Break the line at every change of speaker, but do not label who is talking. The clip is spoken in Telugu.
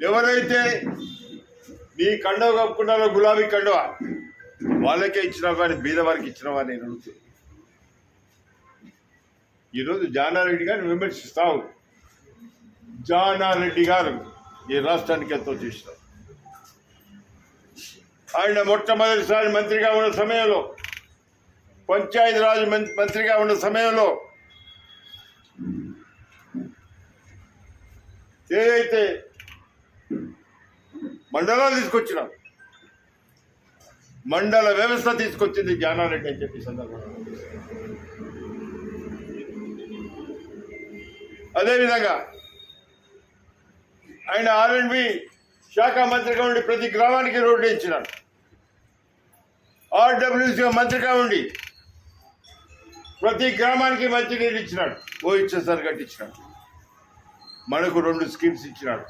ఎవరైతే నీ కండవ కప్పుకున్నారో గులాబీ కండవ వాళ్ళకే ఇచ్చినావు కానీ బీద వారికి ఇచ్చినావా నేను అడుగుతుంది. ఈరోజు జానారెడ్డి గారిని విమర్శిస్తావు. జానారెడ్డి గారు ఈ రాష్ట్రానికి ఎంతో చేసినారు. ఆయన మొట్టమొదటిసారి మంత్రిగా ఉన్న సమయంలో, పంచాయతీరాజ్ మంత్రిగా ఉన్న సమయంలో ఏదైతే మండలాలు తీసుకొచ్చినాం, మండల వ్యవస్థ తీసుకొచ్చింది జానారెడ్డి అని చెప్పి సందర్భంగా. అదేవిధంగా ఆయన R&B శాఖ మంత్రిగా ఉండి ప్రతి గ్రామానికి రోడ్డు ఇచ్చినాడు. RWC మంత్రిగా ఉండి ప్రతి గ్రామానికి మంచినీళ్ళు ఇచ్చినాడు. OHSR కట్టించినాడు. మనకు 2 స్కీమ్స్ ఇచ్చినాడు.